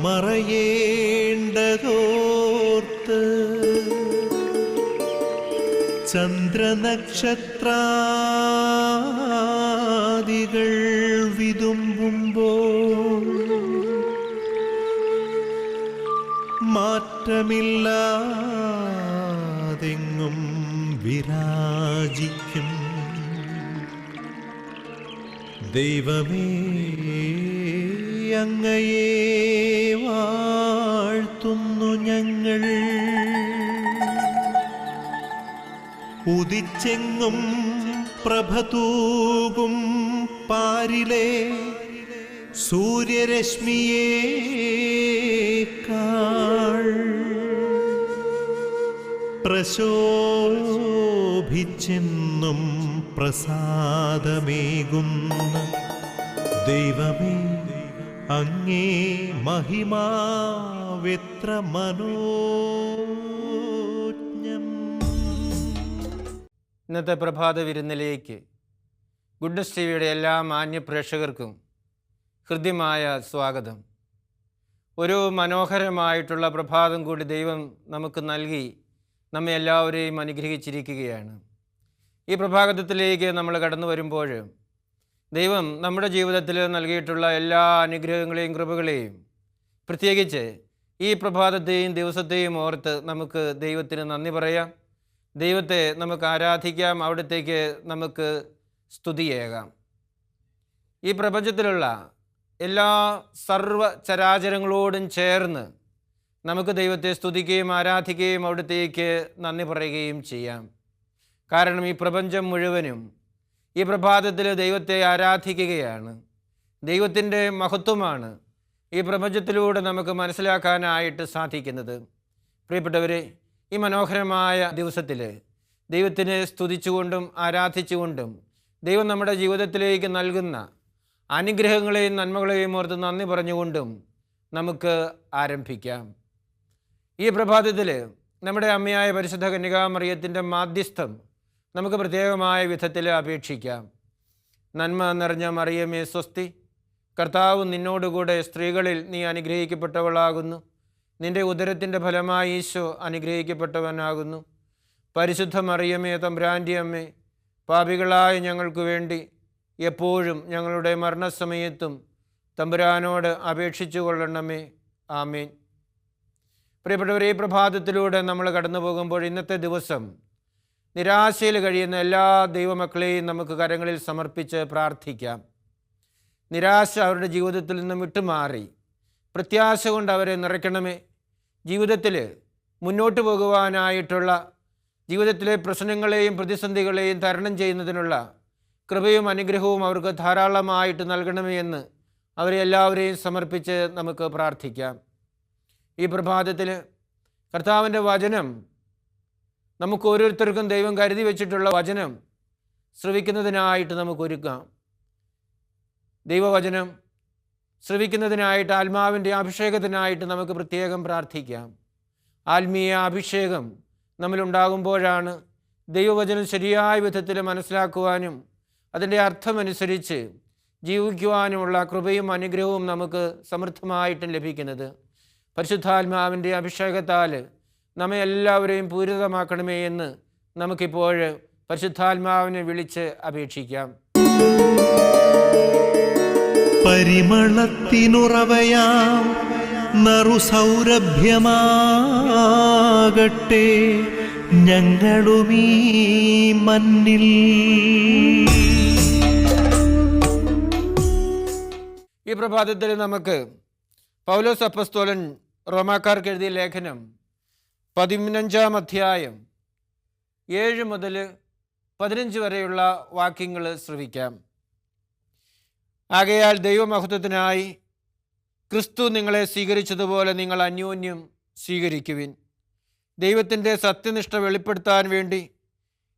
മറയേണ്ടതോർത്ത് ചന്ദ്രനക്ഷത്രാദികൾ വിതുമ്പുമ്പോൾ മാറ്റമില്ലാതെങ്ങും വിരാജിക്കും ദൈവമേ, അങ്ങയെ വാഴ്ത്തുന്നു ഞങ്ങൾ. ഉദിച്ചെങ്ങും പ്രഭതൂകും പാരിലെ സൂര്യരശ്മിയേക്കാൾ പ്രശോഭിച്ചെന്നും പ്രസാദമേകുന്ന ദൈവമേ, അങ്ങേ മഹിമാവെത്ര മനോജ്ഞം. ഇന്നത്തെ പ്രഭാത വിരുന്നിലേക്ക് ഗുഡ്നസ് ടിവിയുടെ എല്ലാ മാന്യ പ്രേക്ഷകർക്കും ഹൃദ്യമായ സ്വാഗതം. ഒരു മനോഹരമായിട്ടുള്ള പ്രഭാതം കൂടി ദൈവം നമുക്ക് നൽകി നമ്മെ എല്ലാവരെയും അനുഗ്രഹിച്ചിരിക്കുകയാണ്. ഈ പ്രഭാതത്തിലേക്ക് നമ്മൾ കടന്നു വരുമ്പോൾ ദൈവം നമ്മുടെ ജീവിതത്തിൽ നൽകിയിട്ടുള്ള എല്ലാ അനുഗ്രഹങ്ങളെയും കൃപകളെയും പ്രത്യേകിച്ച് ഈ പ്രഭാതത്തെയും ദിവസത്തെയും ഓർത്ത് നമുക്ക് ദൈവത്തിന് നന്ദി പറയാം. ദൈവത്തെ നമുക്ക് ആരാധിക്കാം, അവിടത്തേക്ക് നമുക്ക് സ്തുതിയേകാം. ഈ പ്രപഞ്ചത്തിലുള്ള എല്ലാ സർവ്വചരാചരങ്ങളോടും ചേർന്ന് നമുക്ക് ദൈവത്തെ സ്തുതിക്കുകയും ആരാധിക്കുകയും അവിടത്തേക്ക് നന്ദി പറയുകയും ചെയ്യാം. കാരണം ഈ പ്രപഞ്ചം മുഴുവനും ഈ പ്രഭാതത്തിൽ ദൈവത്തെ ആരാധിക്കുകയാണ്. ദൈവത്തിൻ്റെ മഹത്വമാണ് ഈ പ്രപഞ്ചത്തിലൂടെ നമുക്ക് മനസ്സിലാക്കാനായിട്ട് സാധിക്കുന്നത്. പ്രിയപ്പെട്ടവരെ, ഈ മനോഹരമായ ദിവസത്തിൽ ദൈവത്തിനെ സ്തുതിച്ചുകൊണ്ടും ആരാധിച്ചുകൊണ്ടും ദൈവം നമ്മുടെ ജീവിതത്തിലേക്ക് നൽകുന്ന അനുഗ്രഹങ്ങളെയും നന്മകളെയും ഓർത്ത് നന്ദി പറഞ്ഞുകൊണ്ടും നമുക്ക് ആരംഭിക്കാം. ഈ പ്രഭാതത്തിൽ നമ്മുടെ അമ്മയായ പരിശുദ്ധ കന്യകാമറിയത്തിൻ്റെ മാധ്യസ്ഥം നമുക്ക് പ്രത്യേകമായ വിധത്തിൽ അപേക്ഷിക്കാം. നന്മ നിറഞ്ഞ മറിയമേ സ്വസ്തി, കർത്താവ് നിന്നോടുകൂടെ സ്ത്രീകളിൽ നീ അനുഗ്രഹിക്കപ്പെട്ടവളാകുന്നു. നിന്റെ ഉദരത്തിൻ്റെ ഫലമായി ഈശോ അനുഗ്രഹിക്കപ്പെട്ടവനാകുന്നു. പരിശുദ്ധ മറിയമേ തമ്പുരാൻ്റെ അമ്മേ, പാപികളായ ഞങ്ങൾക്ക് വേണ്ടി എപ്പോഴും ഞങ്ങളുടെ മരണസമയത്തും തമ്പുരാനോട് അപേക്ഷിച്ചു കൊള്ളണമേ. ആമേൻ. പ്രിയപ്പെട്ടവരെ, ഈ പ്രഭാതത്തിലൂടെ നമ്മൾ കടന്നു പോകുമ്പോൾ ഇന്നത്തെ ദിവസം നിരാശയിൽ കഴിയുന്ന എല്ലാ ദൈവമക്കളെയും നമുക്ക് കരങ്ങളിൽ സമർപ്പിച്ച് പ്രാർത്ഥിക്കാം. നിരാശ അവരുടെ ജീവിതത്തിൽ നിന്നും വിട്ടുമാറി പ്രത്യാശ കൊണ്ട് അവരെ നിറയ്ക്കണമേ. ജീവിതത്തിൽ മുന്നോട്ട് പോകുവാനായിട്ടുള്ള ജീവിതത്തിലെ പ്രശ്നങ്ങളെയും പ്രതിസന്ധികളെയും തരണം ചെയ്യുന്നതിനുള്ള കൃപയും അനുഗ്രഹവും അവർക്ക് ധാരാളമായിട്ട് നൽകണമേ എന്ന് അവരെ എല്ലാവരെയും സമർപ്പിച്ച് നമുക്ക് പ്രാർത്ഥിക്കാം. ഈ പ്രഭാതത്തിൽ കർത്താവിൻ്റെ വചനം, നമുക്ക് ഓരോരുത്തർക്കും ദൈവം കരുതി വെച്ചിട്ടുള്ള വചനം ശ്രവിക്കുന്നതിനായിട്ട് നമുക്കൊരുക്കാം. ദൈവവചനം ശ്രവിക്കുന്നതിനായിട്ട് ആത്മാവിൻ്റെ അഭിഷേകത്തിനായിട്ട് നമുക്ക് പ്രത്യേകം പ്രാർത്ഥിക്കാം. ആത്മീയ അഭിഷേകം നമ്മളുണ്ടാകുമ്പോഴാണ് ദൈവവചനം ശരിയായ വിധത്തിൽ മനസ്സിലാക്കുവാനും അതിൻ്റെ അർത്ഥമനുസരിച്ച് ജീവിക്കുവാനുമുള്ള കൃപയും അനുഗ്രഹവും നമുക്ക് സമൃദ്ധമായിട്ടും ലഭിക്കുന്നത്. പരിശുദ്ധാത്മാവിൻ്റെ അഭിഷേകത്താൽ നമ്മെ എല്ലാവരെയും പൂരിതമാക്കണമേ എന്ന് നമുക്കിപ്പോൾ പരിശുദ്ധാത്മാവിനെ വിളിച്ച് അപേക്ഷിക്കാം. പരിമളത്തിനുറവയാം നറുസൗരഭ്യമാകട്ടെ ഞങ്ങളുമീ മണ്ണിൽ. ഈ പ്രഭാതത്തിൽ നമുക്ക് പൗലോസ് അപ്പസ്തോലൻ റോമാക്കാർക്ക് എഴുതിയ ലേഖനം 15-ാം അധ്യായം 7 മുതൽ 15 വരെയുള്ള വാക്യങ്ങൾ ശ്രവിക്കാം. ആകയാൽ ദൈവമഹത്വത്തിനായി ക്രിസ്തു നിങ്ങളെ സ്വീകരിച്ചതുപോലെ നിങ്ങൾ അന്യോന്യം സ്വീകരിക്കുവിൻ. ദൈവത്തിൻ്റെ സത്യനിഷ്ഠ വെളിപ്പെടുത്താൻ വേണ്ടി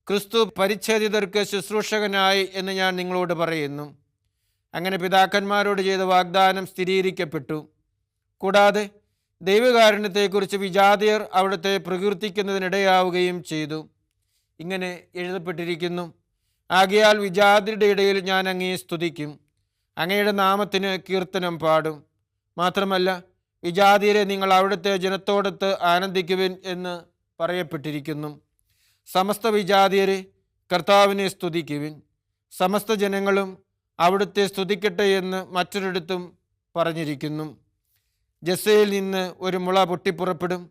ക്രിസ്തു പരിച്ഛേദിതർക്ക് ശുശ്രൂഷകനായി എന്ന് ഞാൻ നിങ്ങളോട് പറയുന്നു. അങ്ങനെ പിതാക്കന്മാരോട് ചെയ്ത വാഗ്ദാനം സ്ഥിരീകരിക്കപ്പെട്ടു. കൂടാതെ ദൈവകാരുണ്യത്തെക്കുറിച്ച് വിജാതിയർ അവിടുത്തെ പ്രകീർത്തിക്കുന്നതിനിടയാവുകയും ചെയ്തു. ഇങ്ങനെ എഴുതപ്പെട്ടിരിക്കുന്നു: ആകയാൽ വിജാതിയുടെ ഇടയിൽ ഞാൻ അങ്ങയെ സ്തുതിക്കും, അങ്ങയുടെ നാമത്തിന് കീർത്തനം പാടും. മാത്രമല്ല വിജാതിയരെ നിങ്ങൾ അവിടുത്തെ ജനത്തോടൊത്ത് ആനന്ദിക്കുവിൻ എന്ന് പറയപ്പെട്ടിരിക്കുന്നു. സമസ്ത വിജാതിയരെ കർത്താവിനെ സ്തുതിക്കുവിൻ, സമസ്ത ജനങ്ങളും അവിടുത്തെ സ്തുതിക്കട്ടെ എന്ന് മറ്റൊരിടത്തും പറഞ്ഞിരിക്കുന്നു. ജസ്സയിൽ നിന്ന് ഒരു മുള പൊട്ടിപ്പുറപ്പെടും,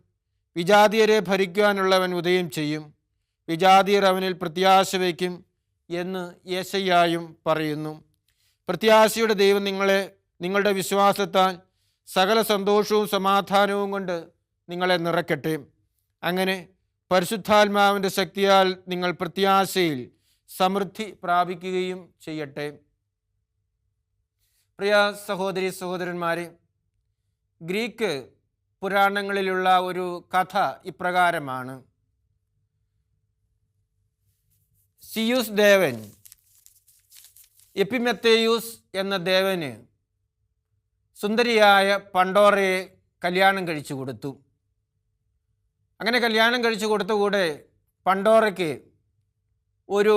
വിജാതിയരെ ഭരിക്കുവാനുള്ളവൻ ഉദയം ചെയ്യും, വിജാതിയർ അവനിൽ പ്രത്യാശ വയ്ക്കും എന്ന് യെശയ്യായും പറയുന്നു. പ്രത്യാശയുടെ ദൈവം നിങ്ങളുടെ വിശ്വാസത്താൽ സകല സന്തോഷവും സമാധാനവും കൊണ്ട് നിങ്ങളെ നിറയ്ക്കട്ടെ. അങ്ങനെ പരിശുദ്ധാത്മാവിൻ്റെ ശക്തിയാൽ നിങ്ങൾ പ്രത്യാശയിൽ സമൃദ്ധി പ്രാപിക്കുകയും ചെയ്യട്ടെ. പ്രിയ സഹോദരി സഹോദരന്മാരെ, ഗ്രീക്ക് പുരാണങ്ങളിലുള്ള ഒരു കഥ ഇപ്രകാരമാണ്. സിയൂസ് ദേവൻ എപ്പിമെത്തേയൂസ് എന്ന ദേവന് സുന്ദരിയായ പണ്ടോറയെ കല്യാണം കഴിച്ചു കൊടുത്തു. അങ്ങനെ കല്യാണം കഴിച്ചു കൊടുത്തുകൂടെ പണ്ടോറയ്ക്ക് ഒരു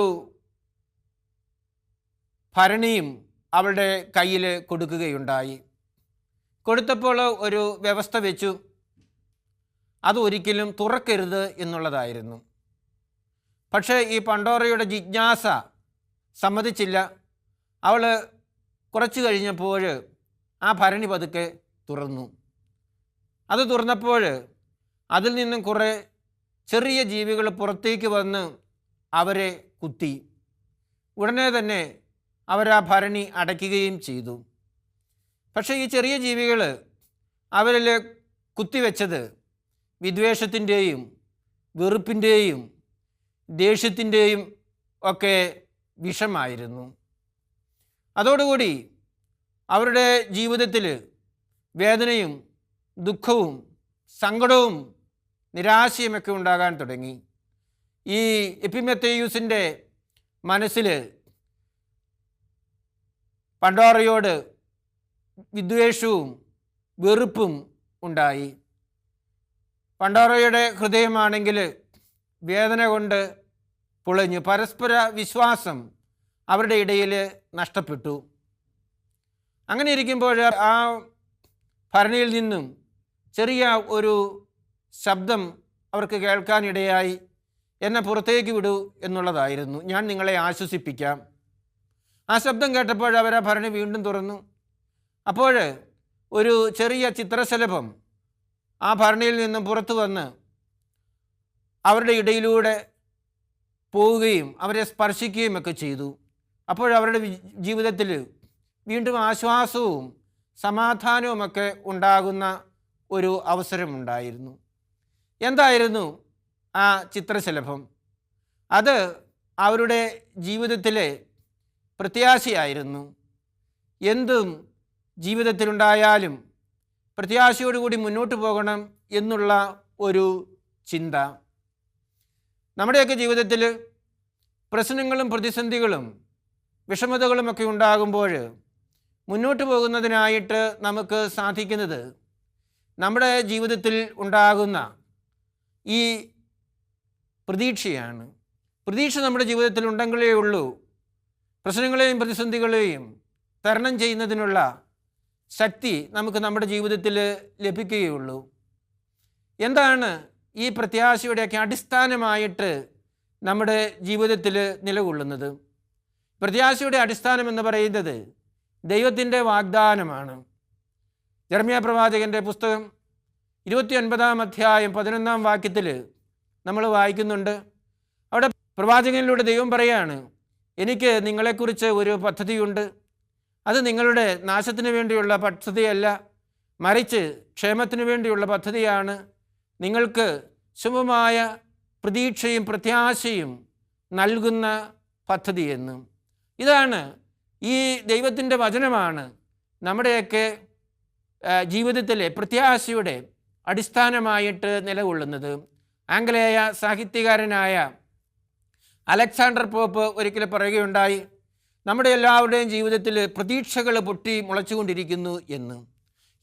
ഭരണിയും അവളുടെ കയ്യിൽ കൊടുക്കുകയുണ്ടായി. കൊടുത്തപ്പോൾ ഒരു വ്യവസ്ഥ വെച്ചു, അതൊരിക്കലും തുറക്കരുത് എന്നുള്ളതായിരുന്നു. പക്ഷേ ഈ പണ്ടോറയുടെ ജിജ്ഞാസ സമ്മതിച്ചില്ല. അവൾ കുറച്ച് കഴിഞ്ഞപ്പോൾ ആ ഭരണി പതുക്കെ തുറന്നു. അത് തുറന്നപ്പോൾ അതിൽ നിന്നും കുറേ ചെറിയ ജീവികൾ പുറത്തേക്ക് വന്ന് അവരെ കുത്തി. ഉടനെ തന്നെ അവർ ആ ഭരണി അടയ്ക്കുകയും ചെയ്തു. പക്ഷേ ഈ ചെറിയ ജീവികൾ അവരിൽ കുത്തിവെച്ചത് വിദ്വേഷത്തിൻ്റെയും വെറുപ്പിൻ്റെയും ദേഷ്യത്തിൻ്റെയും ഒക്കെ വിഷമായിരുന്നു. അതോടുകൂടി അവരുടെ ജീവിതത്തിൽ വേദനയും ദുഃഖവും സങ്കടവും നിരാശയുമൊക്കെ ഉണ്ടാകാൻ തുടങ്ങി. ഈ എപ്പിമെത്തേയൂസിൻ്റെ മനസ്സിൽ പണ്ടോറയോട് വിദ്വേഷവും വെറുപ്പും ഉണ്ടായി. പണ്ടോറയുടെ ഹൃദയമാണെങ്കിൽ വേദന കൊണ്ട് പുളഞ്ഞു. പരസ്പര വിശ്വാസം അവരുടെ ഇടയിൽ നഷ്ടപ്പെട്ടു. അങ്ങനെ ഇരിക്കുമ്പോൾ ആ ഭരണിയിൽ നിന്നും ചെറിയ ഒരു ശബ്ദം അവർക്ക് കേൾക്കാനിടയായി. എന്നെ പുറത്തേക്ക് വിടൂ എന്നുള്ളതായിരുന്നു. ഞാൻ നിങ്ങളെ ആശ്വസിപ്പിക്കാം. ആ ശബ്ദം കേട്ടപ്പോൾ അവർ ആ ഭരണി വീണ്ടും തുറന്നു. അപ്പോൾ ഒരു ചെറിയ ചിത്രശലഭം ആ ഭരണിയിൽ നിന്നും പുറത്തു വന്ന് അവരുടെ ഇടയിലൂടെ പോവുകയും അവരെ സ്പർശിക്കുകയും ഒക്കെ ചെയ്തു. അപ്പോൾ അവരുടെ ജീവിതത്തിൽ വീണ്ടും ആശ്വാസവും സമാധാനവുമൊക്കെ ഉണ്ടാകുന്ന ഒരു അവസരമുണ്ടായിരുന്നു. എന്തായിരുന്നു ആ ചിത്രശലഭം? അത് അവരുടെ ജീവിതത്തിലെ പ്രത്യാശയായിരുന്നു. എന്തും ജീവിതത്തിലുണ്ടായാലും പ്രത്യാശയോടുകൂടി മുന്നോട്ട് പോകണം എന്നുള്ള ഒരു ചിന്ത. നമ്മുടെയൊക്കെ ജീവിതത്തിൽ പ്രശ്നങ്ങളും പ്രതിസന്ധികളും വിഷമതകളുമൊക്കെ ഉണ്ടാകുമ്പോൾ മുന്നോട്ട് പോകുന്നതിനായിട്ട് നമുക്ക് സാധിക്കുന്നത് നമ്മുടെ ജീവിതത്തിൽ ഉണ്ടാകുന്ന ഈ പ്രതീക്ഷയാണ്. പ്രതീക്ഷ നമ്മുടെ ജീവിതത്തിൽ ഉണ്ടെങ്കിലേ ഉള്ളൂ പ്രശ്നങ്ങളെയും പ്രതിസന്ധികളെയും തരണം ചെയ്യുന്നതിനുള്ള ശക്തി നമുക്ക് നമ്മുടെ ജീവിതത്തിൽ ലഭിക്കുകയുള്ളൂ. എന്താണ് ഈ പ്രത്യാശയുടെയൊക്കെ അടിസ്ഥാനമായിട്ട് നമ്മുടെ ജീവിതത്തിൽ നിലകൊള്ളുന്നത്? പ്രത്യാശയുടെ അടിസ്ഥാനം എന്ന് പറയുന്നത് ദൈവത്തിൻ്റെ വാഗ്ദാനമാണ്. യെരമ്യാ പ്രവാചകൻ്റെ പുസ്തകം 29-ാം അധ്യായം 11-ാം വാക്യത്തിൽ നമ്മൾ വായിക്കുന്നുണ്ട്. അവിടെ പ്രവാചകനിലൂടെ ദൈവം പറയാണ്, എനിക്ക് നിങ്ങളെക്കുറിച്ച് ഒരു പദ്ധതിയുണ്ട്. അത് നിങ്ങളുടെ നാശത്തിന് വേണ്ടിയുള്ള പദ്ധതിയല്ല, മറിച്ച് ക്ഷേമത്തിന് വേണ്ടിയുള്ള പദ്ധതിയാണ്. നിങ്ങൾക്ക് ശുഭമായ പ്രതീക്ഷയും പ്രത്യാശയും നൽകുന്ന പദ്ധതിയെന്ന്. ഇതാണ് ഈ ദൈവത്തിൻ്റെ വചനമാണ് നമ്മുടെയൊക്കെ ജീവിതത്തിലെ പ്രത്യാശയുടെ അടിസ്ഥാനമായിട്ട് നിലകൊള്ളുന്നത്. ആംഗലേയ സാഹിത്യകാരനായ അലക്സാണ്ടർ പോപ്പ് ഒരിക്കൽ പറയുകയുണ്ടായി, നമ്മുടെ എല്ലാവരുടെയും ജീവിതത്തിൽ പ്രതീക്ഷകൾ പൊട്ടി മുളച്ചുകൊണ്ടിരിക്കുന്നു എന്ന്.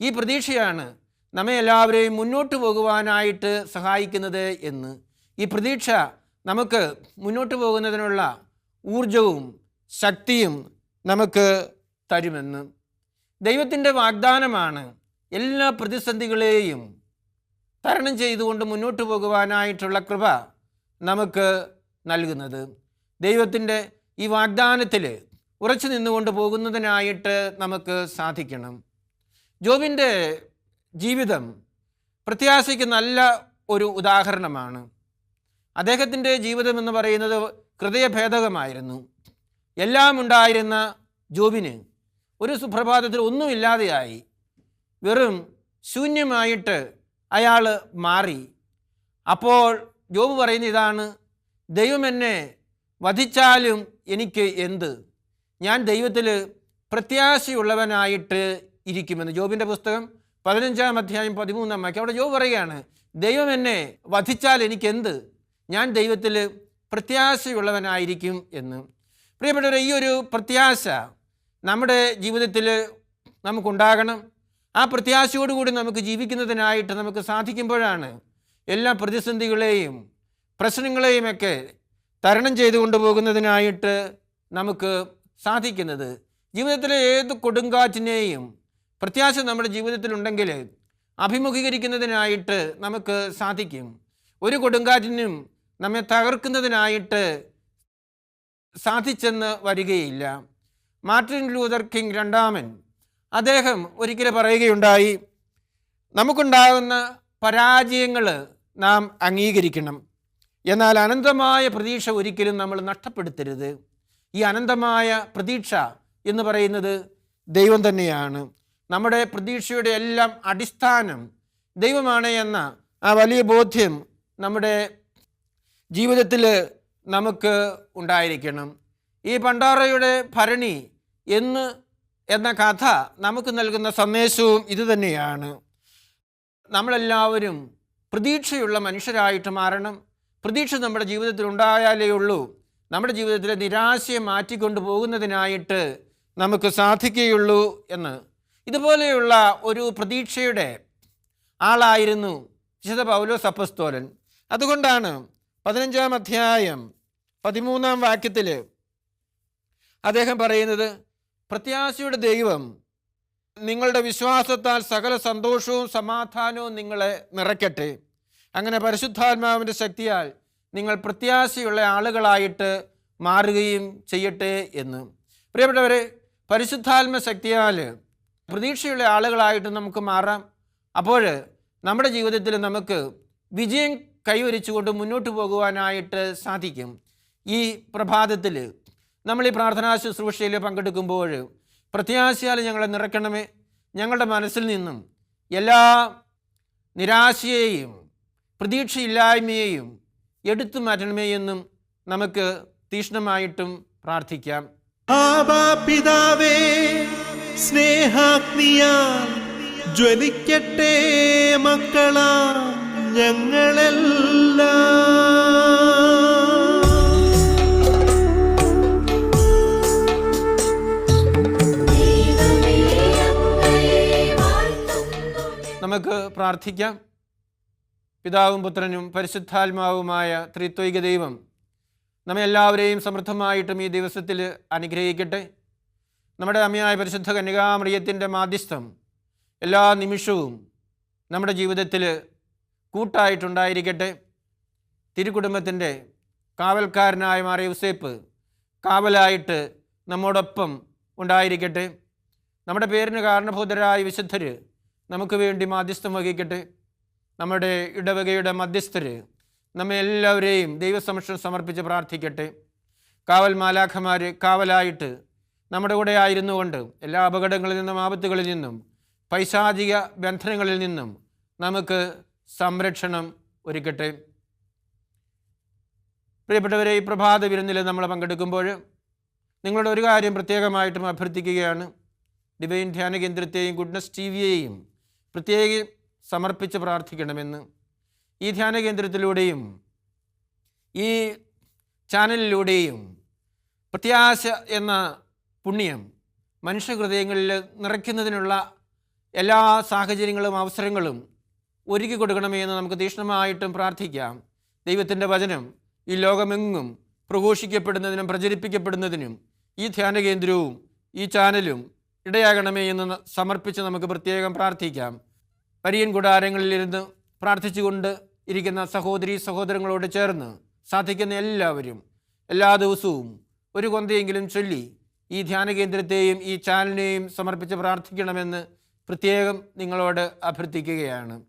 ഈ പ്രതീക്ഷയാണ് നമ്മെ എല്ലാവരെയും മുന്നോട്ട് പോകുവാനായിട്ട് സഹായിക്കുന്നത് എന്ന്. ഈ പ്രതീക്ഷ നമുക്ക് മുന്നോട്ട് പോകുന്നതിനുള്ള ഊർജവും ശക്തിയും നമുക്ക് തരുമെന്ന്. ദൈവത്തിൻ്റെ വാഗ്ദാനമാണ് എല്ലാ പ്രതിസന്ധികളെയും തരണം ചെയ്തുകൊണ്ട് മുന്നോട്ട് പോകുവാനായിട്ടുള്ള കൃപ നമുക്ക് നൽകുന്നത്. ദൈവത്തിൻ്റെ ഈ വാഗ്ദാനത്തിൽ ഉറച്ചു നിന്നുകൊണ്ട് പോകുന്നതിനായിട്ട് നമുക്ക് സാധിക്കണം. ജോബിൻ്റെ ജീവിതം പ്രത്യാശയ്ക്ക് നല്ല ഒരു ഉദാഹരണമാണ്. അദ്ദേഹത്തിൻ്റെ ജീവിതം എന്ന് പറയുന്നത് ഹൃദയഭേദകമായിരുന്നു. എല്ലാം ഉണ്ടായിരുന്ന ജോബിന് ഒരു സുപ്രഭാതത്തിൽ ഒന്നുമില്ലാതെയായി, വെറും ശൂന്യമായിട്ട് അയാൾ മാറി. അപ്പോൾ ജോബ് പറയുന്ന ഇതാണ്: ദൈവം എന്നെ വധിച്ചാലും എനിക്ക് എന്ത്, ഞാൻ ദൈവത്തിൽ പ്രത്യാശയുള്ളവനായിട്ട് ഇരിക്കുമെന്ന്. ജോബിൻ്റെ പുസ്തകം 15-ാം അധ്യായം 13-ാം വാക്യം. അവിടെ ജോബ് പറയുകയാണ്, ദൈവം എന്നെ വധിച്ചാൽ എനിക്കെന്ത്, ഞാൻ ദൈവത്തിൽ പ്രത്യാശയുള്ളവനായിരിക്കും എന്ന്. പ്രിയപ്പെട്ടവരെ, ഈ ഒരു പ്രത്യാശ നമ്മുടെ ജീവിതത്തിൽ നമുക്കുണ്ടാകണം. ആ പ്രത്യാശയോടുകൂടി നമുക്ക് ജീവിക്കുന്നതിനായിട്ട് നമുക്ക് സാധിക്കുമ്പോഴാണ് എല്ലാ പ്രതിസന്ധികളെയും പ്രശ്നങ്ങളെയുമൊക്കെ തരണം ചെയ്തു കൊണ്ടുപോകുന്നതിനായിട്ട് നമുക്ക് സാധിക്കുന്നത്. ജീവിതത്തിലെ ഏത് കൊടുങ്കാറ്റിനെയും പ്രത്യാശ നമ്മുടെ ജീവിതത്തിലുണ്ടെങ്കിൽ അഭിമുഖീകരിക്കുന്നതിനായിട്ട് നമുക്ക് സാധിക്കും. ഒരു കൊടുങ്കാറ്റിനും നമ്മെ തകർക്കുന്നതിനായിട്ട് സാധിച്ചെന്ന് വരികയില്ല. മാർട്ടിൻ ലൂതർ കിങ് രണ്ടാമൻ അദ്ദേഹം ഒരിക്കൽ പറയുകയുണ്ടായി, നമുക്കുണ്ടാകുന്ന പരാജയങ്ങൾ നാം അംഗീകരിക്കണം, എന്നാൽ അനന്തമായ പ്രതീക്ഷ ഒരിക്കലും നമ്മൾ നഷ്ടപ്പെടുത്തരുത്. ഈ അനന്തമായ പ്രതീക്ഷ എന്ന് പറയുന്നത് ദൈവം തന്നെയാണ്. നമ്മുടെ പ്രതീക്ഷയുടെ എല്ലാം അടിസ്ഥാനം ദൈവമാണ് എന്ന ആ വലിയ ബോധ്യം നമ്മുടെ ജീവിതത്തിൽ നമുക്ക് ഉണ്ടായിരിക്കണം. ഈ പണ്ടാറയുടെ ഭരണി എന്ന കഥ നമുക്ക് നൽകുന്ന സന്ദേശവും ഇതുതന്നെയാണ്. നമ്മളെല്ലാവരും പ്രതീക്ഷയുള്ള മനുഷ്യരായിട്ട് മാറണം. പ്രതീക്ഷ നമ്മുടെ ജീവിതത്തിൽ ഉണ്ടായാലേ ഉള്ളൂ നമ്മുടെ ജീവിതത്തിലെ നിരാശയെ മാറ്റിക്കൊണ്ടു പോകുന്നതിനായിട്ട് നമുക്ക് സാധിക്കുകയുള്ളൂ എന്ന്. ഇതുപോലെയുള്ള ഒരു പ്രതീക്ഷയുടെ ആളായിരുന്നു വിശുദ്ധ പൗലോസ് അപ്പസ്തോലൻ. അതുകൊണ്ടാണ് 15-ാം അധ്യായം 13-ാം വാക്യത്തിൽ അദ്ദേഹം പറയുന്നത്, പ്രത്യാശയുടെ ദൈവം നിങ്ങളുടെ വിശ്വാസത്താൽ സകല സന്തോഷവും സമാധാനവും നിങ്ങളെ നിറയ്ക്കട്ടെ. അങ്ങനെ പരിശുദ്ധാത്മാവിൻ്റെ ശക്തിയാൽ നിങ്ങൾ പ്രത്യാശയുള്ള ആളുകളായിട്ട് മാറുകയും ചെയ്യട്ടെ എന്ന്. പ്രിയപ്പെട്ടവരെ, പരിശുദ്ധാത്മ ശക്തിയാൽ പ്രതീക്ഷയുള്ള ആളുകളായിട്ട് നമുക്ക് മാറാം. അപ്പോൾ നമ്മുടെ ജീവിതത്തിൽ നമുക്ക് വിജയം കൈവരിച്ചുകൊണ്ട് മുന്നോട്ട് പോകുവാനായിട്ട് സാധിക്കും. ഈ പ്രഭാതത്തിൽ നമ്മൾ ഈ പ്രാർത്ഥനാ ശുശ്രൂഷയിൽ പങ്കെടുക്കുമ്പോൾ പ്രത്യാശയാൽ ഞങ്ങളെ നിറയ്ക്കണമേ, ഞങ്ങളുടെ മനസ്സിൽ നിന്നും എല്ലാ നിരാശയെയും പ്രതീക്ഷയില്ലായ്മയെയും എടുത്തു മാറ്റണമേ എന്നും നമുക്ക് തീക്ഷ്ണമായിട്ടും പ്രാർത്ഥിക്കാം. ആബാ പിതാവേ, സ്നേഹാഗ്നിയാൽ ജ്വലിക്കട്ടെ മക്കളാ ഞങ്ങളെല്ലാം. നമുക്ക് പ്രാർത്ഥിക്കാം. പിതാവും പുത്രനും പരിശുദ്ധാത്മാവുമായ ത്രിത്വൈക ദൈവം നമ്മെ എല്ലാവരെയും സമൃദ്ധമായിട്ടും ഈ ദിവസത്തിൽ അനുഗ്രഹിക്കട്ടെ. നമ്മുടെ അമ്മയായ പരിശുദ്ധ കന്യകാമറിയത്തിൻ്റെ മാധ്യസ്ഥം എല്ലാ നിമിഷവും നമ്മുടെ ജീവിതത്തിൽ കൂട്ടായിട്ടുണ്ടായിരിക്കട്ടെ. തിരുക്കുടുംബത്തിൻ്റെ കാവൽക്കാരനായ മാർ യൗസേപ്പ് കാവലായിട്ട് നമ്മോടൊപ്പം ഉണ്ടായിരിക്കട്ടെ. നമ്മുടെ പേരിന് കാരണഭൂതരായ വിശുദ്ധർ നമുക്ക് വേണ്ടി മാധ്യസ്ഥം വഹിക്കട്ടെ. നമ്മുടെ ഇടവകയുടെ മധ്യസ്ഥർ നമ്മെ എല്ലാവരെയും ദൈവസമക്ഷം സമർപ്പിച്ച് പ്രാർത്ഥിക്കട്ടെ. കാവൽ മാലാഖമാർ കാവലായിട്ട് നമ്മുടെ കൂടെ ആയിരുന്നുകൊണ്ട് എല്ലാ അപകടങ്ങളിൽ നിന്നും ആപത്തുകളിൽ നിന്നും പൈശാചിക ബന്ധനങ്ങളിൽ നിന്നും നമുക്ക് സംരക്ഷണം ഒരുക്കട്ടെ. പ്രിയപ്പെട്ടവരെ, ഈ പ്രഭാത വിരുന്നിൽ നമ്മൾ പങ്കെടുക്കുമ്പോൾ നിങ്ങളുടെ ഒരു കാര്യം പ്രത്യേകമായിട്ടും അഭ്യർത്ഥിക്കുകയാണ്. ഡിവൈൻ ധ്യാന കേന്ദ്രത്തെയും ഗുഡ്നസ് ടിവിയെയും പ്രത്യേകം സമർപ്പിച്ച് പ്രാർത്ഥിക്കണമെന്ന്. ഈ ധ്യാന കേന്ദ്രത്തിലൂടെയും ഈ ചാനലിലൂടെയും പ്രത്യാശ എന്ന പുണ്യം മനുഷ്യഹൃദയങ്ങളിൽ നിറയ്ക്കുന്നതിനുള്ള എല്ലാ സാഹചര്യങ്ങളും അവസരങ്ങളും ഒരുക്കി കൊടുക്കണമേ എന്ന് നമുക്ക് തീക്ഷ്ണമായിട്ടും പ്രാർത്ഥിക്കാം. ദൈവത്തിൻ്റെ വചനം ഈ ലോകമെങ്ങും പ്രഘോഷിക്കപ്പെടുന്നതിനും പ്രചരിപ്പിക്കപ്പെടുന്നതിനും ഈ ധ്യാന കേന്ദ്രവും ഈ ചാനലും ഇടയാകണമേ എന്ന് സമർപ്പിച്ച് നമുക്ക് പ്രത്യേകം പ്രാർത്ഥിക്കാം. പരിയൻ കൂടാരങ്ങളിലിരുന്ന് പ്രാർത്ഥിച്ചുകൊണ്ട് ഇരിക്കുന്ന സഹോദരീ സഹോദരങ്ങളോട് ചേർന്ന് സാധിക്കുന്ന എല്ലാവരും എല്ലാ ദിവസവും ഒരു കൊന്തയെങ്കിലും ചൊല്ലി ഈ ധ്യാന കേന്ദ്രത്തെയും ഈ ചാനലിനെയും സമർപ്പിച്ച് പ്രാർത്ഥിക്കണമെന്ന് പ്രത്യേകം നിങ്ങളോട് അഭ്യർത്ഥിക്കുകയാണ്.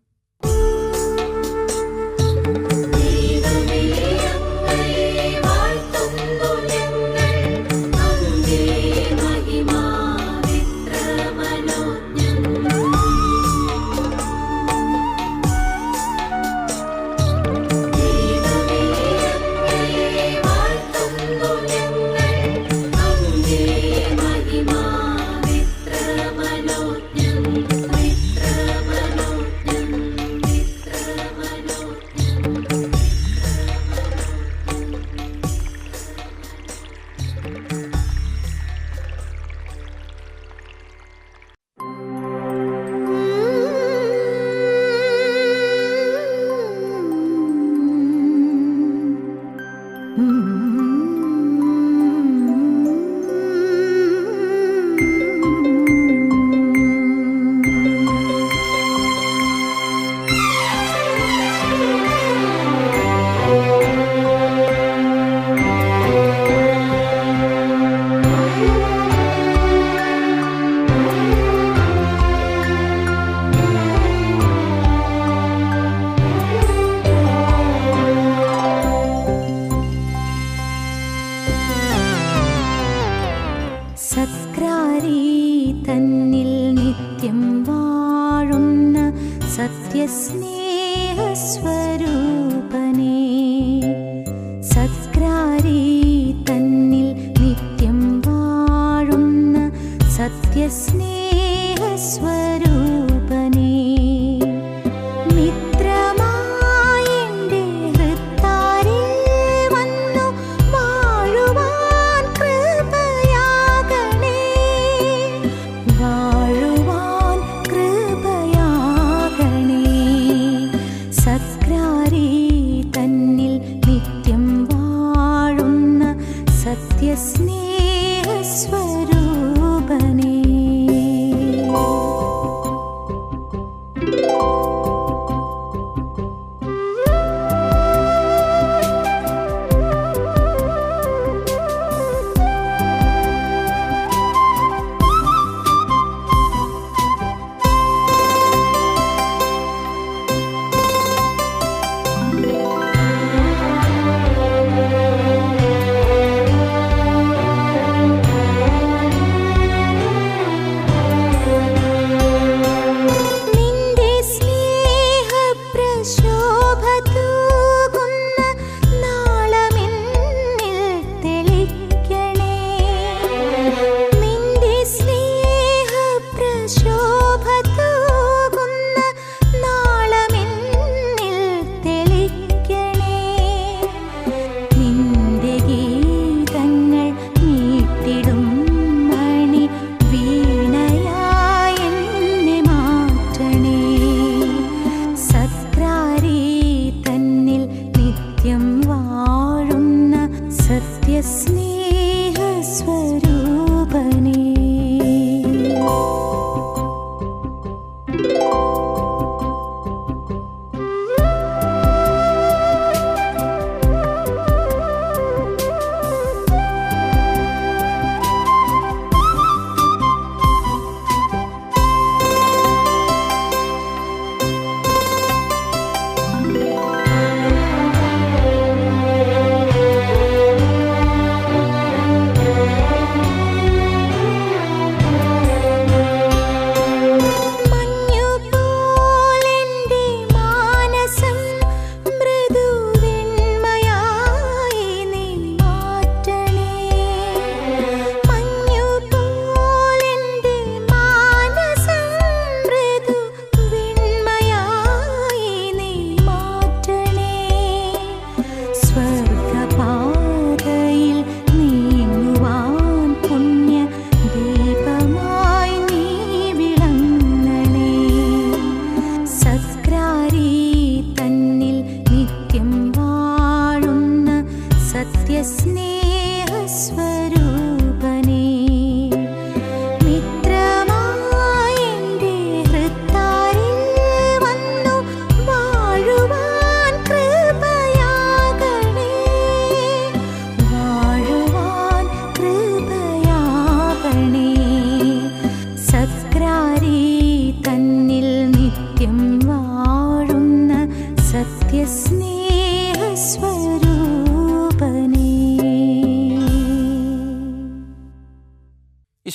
സത്യസ്നേഹസ്വരൂപനേ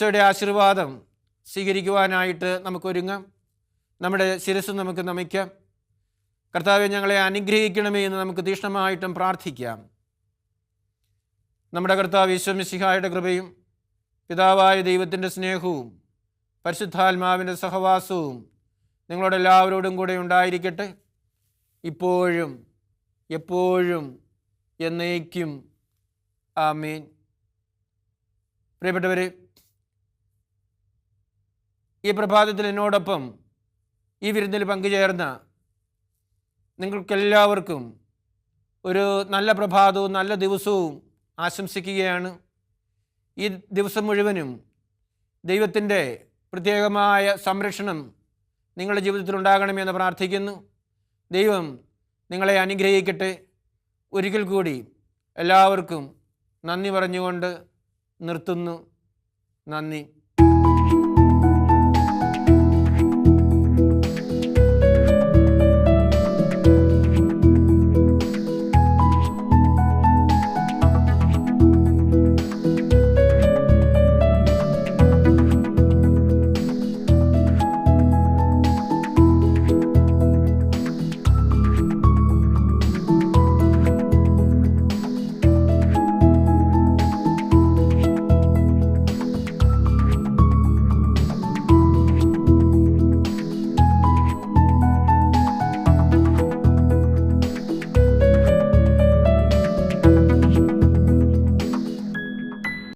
ഈശോയുടെ ആശീർവാദം സ്വീകരിക്കുവാനായിട്ട് നമുക്കൊരുങ്ങാം. നമ്മുടെ ശിരസ്സ് നമുക്ക് നമിക്കാം. കർത്താവെ, ഞങ്ങളെ അനുഗ്രഹിക്കണമേ എന്ന് നമുക്ക് തീക്ഷ്ണമായിട്ടും പ്രാർത്ഥിക്കാം. നമ്മുടെ കർത്താവ് ഈശോ മിശിഹായുടെ കൃപയും പിതാവായ ദൈവത്തിൻ്റെ സ്നേഹവും പരിശുദ്ധാത്മാവിൻ്റെ സഹവാസവും നിങ്ങളോട് എല്ലാവരോടും കൂടെ ഉണ്ടായിരിക്കട്ടെ, ഇപ്പോഴും എപ്പോഴും എന്നേക്കും. ആമേൻ. പ്രിയപ്പെട്ടവരെ, ഈ പ്രഭാതത്തിൽ എന്നോടൊപ്പം ഈ വിരുന്നിൽ പങ്കുചേർന്ന നിങ്ങൾക്കെല്ലാവർക്കും ഒരു നല്ല പ്രഭാതവും നല്ല ദിവസവും ആശംസിക്കുകയാണ്. ഈ ദിവസം മുഴുവനും ദൈവത്തിൻ്റെ പ്രത്യേകമായ സംരക്ഷണം നിങ്ങളുടെ ജീവിതത്തിൽ ഉണ്ടാകണമെന്ന് പ്രാർത്ഥിക്കുന്നു. ദൈവം നിങ്ങളെ അനുഗ്രഹിക്കട്ടെ. ഒരിക്കൽ കൂടി എല്ലാവർക്കും നന്ദി പറഞ്ഞുകൊണ്ട് നിർത്തുന്നു. നന്ദി.